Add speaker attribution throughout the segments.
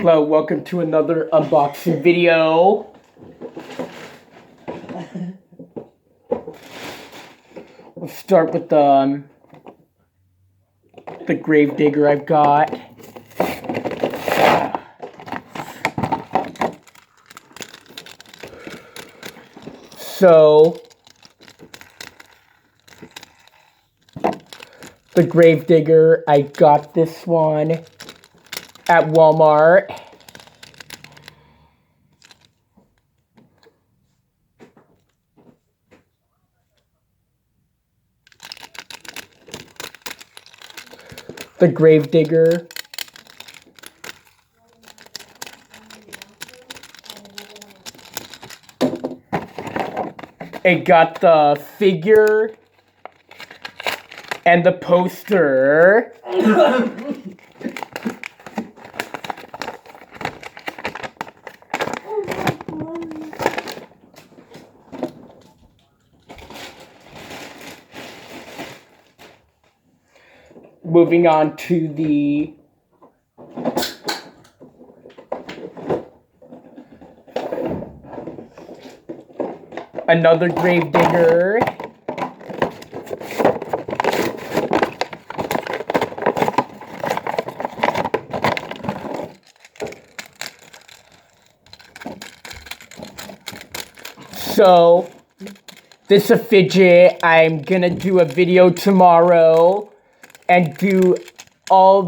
Speaker 1: Hello, welcome to another unboxing video. Let's start with the Gravedigger I've got. So, the Gravedigger, I got this one at Walmart. The Gravedigger. It got the figure and the poster. Moving on to the another Gravedigger. So, this is a fidget. I'm gonna do a video tomorrow and do all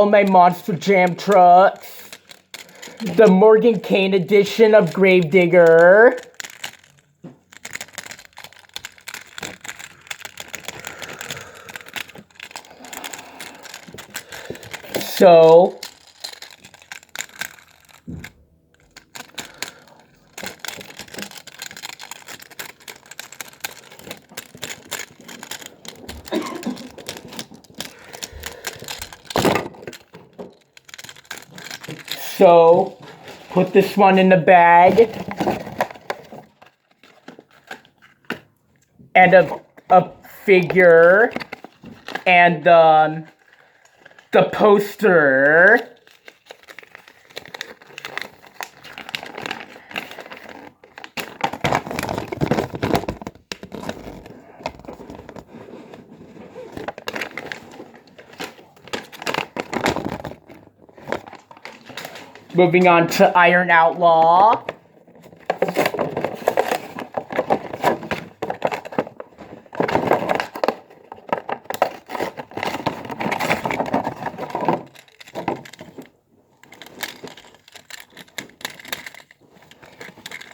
Speaker 1: my Monster Jam trucks. The Morgan Kane edition of Gravedigger. So, put this one in the bag. And a figure. And the poster. Moving on to Iron Outlaw.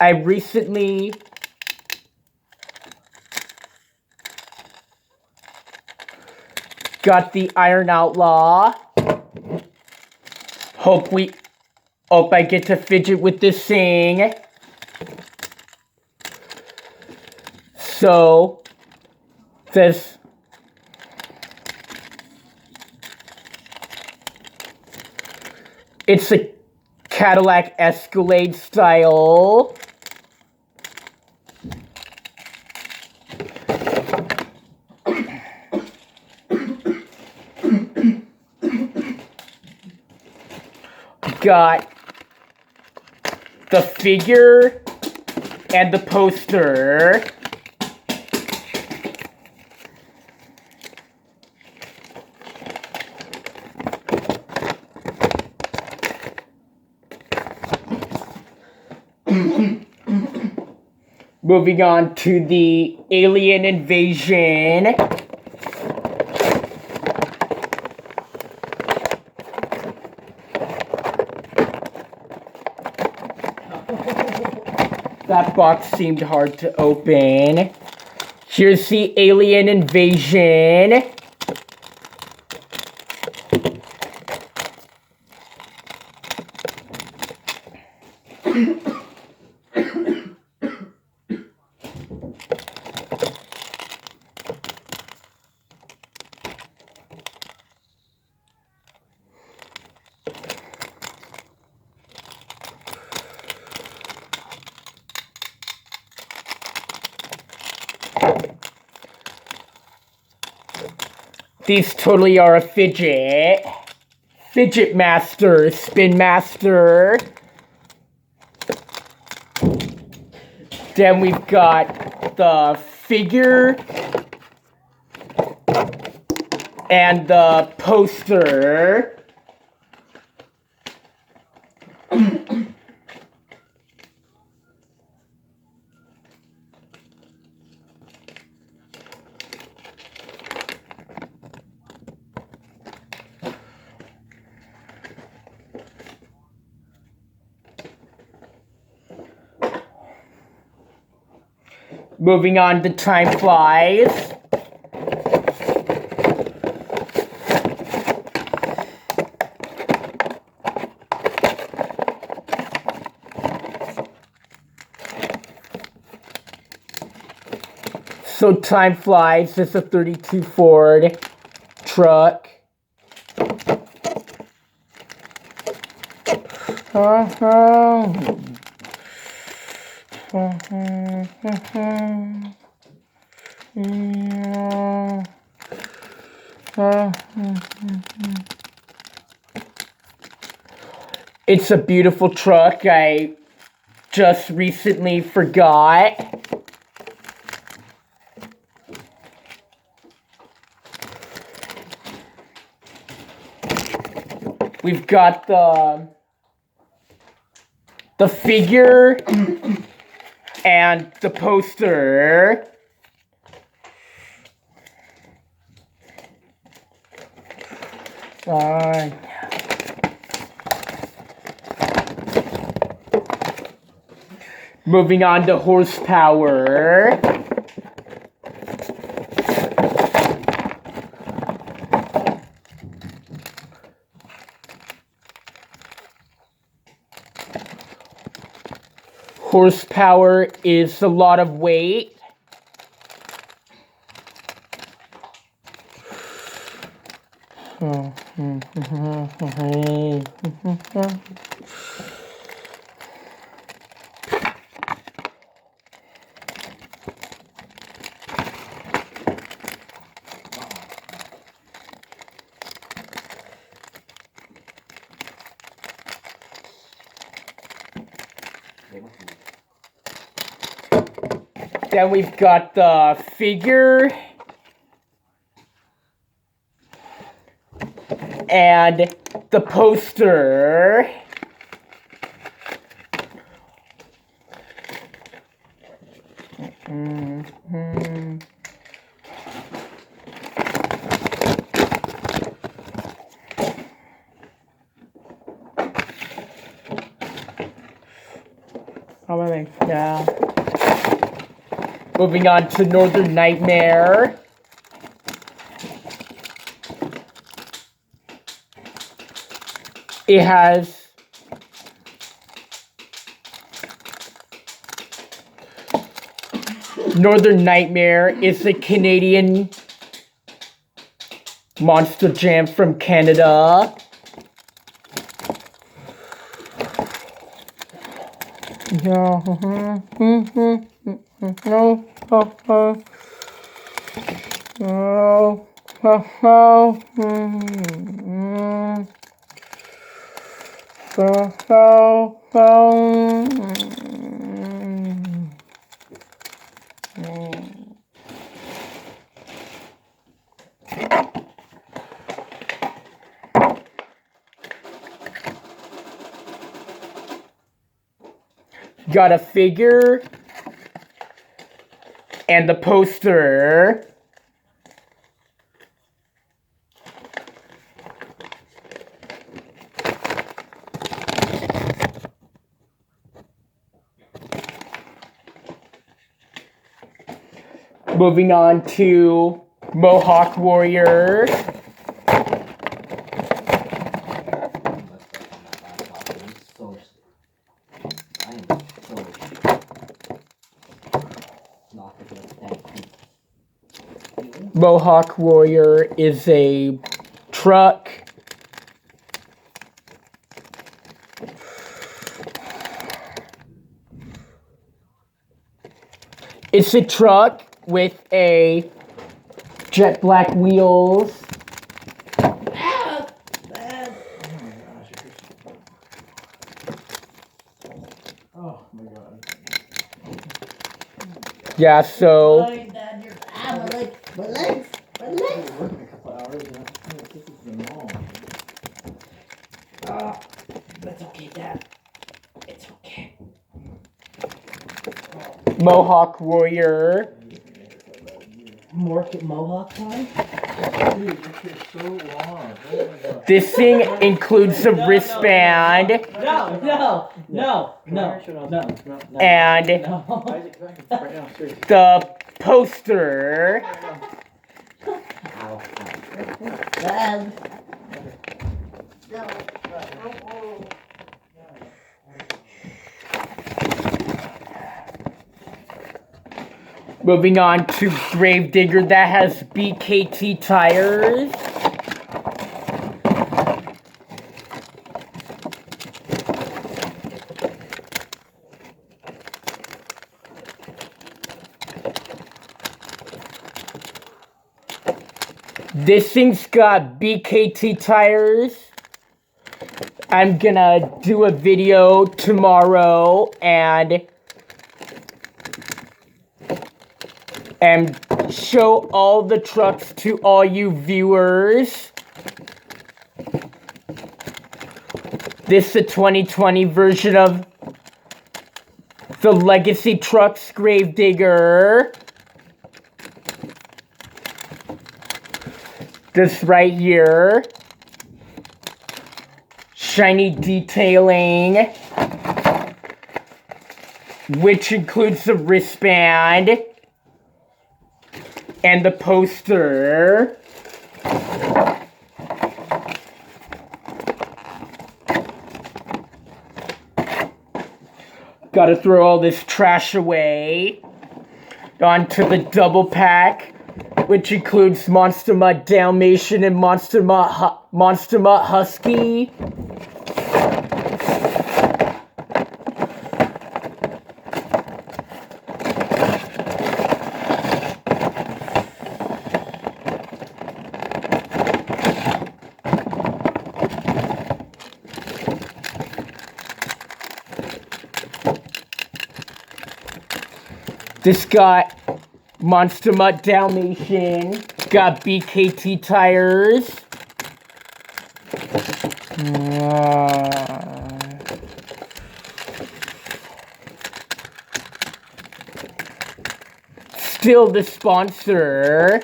Speaker 1: I recently got the Iron Outlaw. Hope I get to fidget with this thing. So, it's a Cadillac Escalade style. Got the figure and the poster. Moving on to the Alien Invasion. That box seemed hard to open. Here's the Alien Invasion. These totally are a fidget. Fidget Master, Spin Master. Then we've got the figure and the poster. Moving on to Time Flies. So Time Flies is a 32 Ford truck. It's a beautiful truck. I just recently forgot. We've got the figure and the poster. Moving on to horsepower. Horsepower is a lot of weight. Then we've got the figure and the poster. Yeah. Moving on to Northern Nightmare. It has Northern Nightmare is a Canadian monster jam from Canada. Got a figure and the poster. Moving on to Mohawk Warrior. Mohawk Warrior is a truck. It's a truck with a jet black wheels. Yeah, so
Speaker 2: Sorry, Dad, you're my legs. It's okay, Dad. It's okay.
Speaker 1: Mohawk Warrior.
Speaker 2: Mohawk time?
Speaker 3: Dude, this is so long. Oh
Speaker 1: This thing includes a wristband
Speaker 2: No.
Speaker 1: and the poster.
Speaker 2: Dad.
Speaker 1: Moving on to Gravedigger that has BKT tires. This thing's got BKT tires. I'm gonna do a video tomorrow and show all the trucks to all you viewers. This is the 2020 version of the Legacy Trucks Gravedigger. This right here. Shiny detailing, which includes the wristband and the poster. Gotta throw all this trash away. Onto the double pack, which includes Monster Mutt Dalmatian and Monster Mutt Husky. This got Monster Mutt Dalmatian, got BKT tires. Still the sponsor.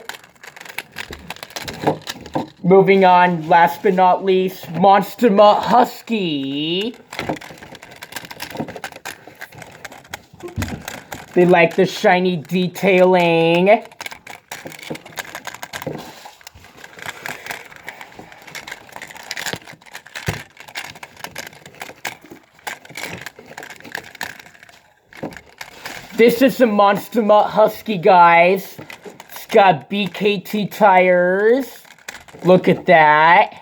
Speaker 1: Moving on, last but not least, Monster Mutt Husky. They like the shiny detailing. This is the Monster Mutt Husky, guys. It's got BKT tires. Look at that.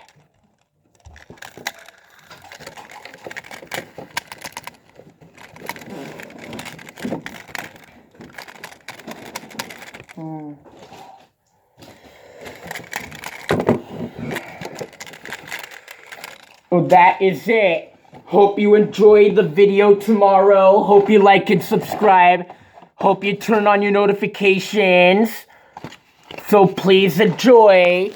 Speaker 1: Well, that is it. Hope you enjoy the video tomorrow. Hope you like and subscribe. Hope you turn on your notifications. So please enjoy.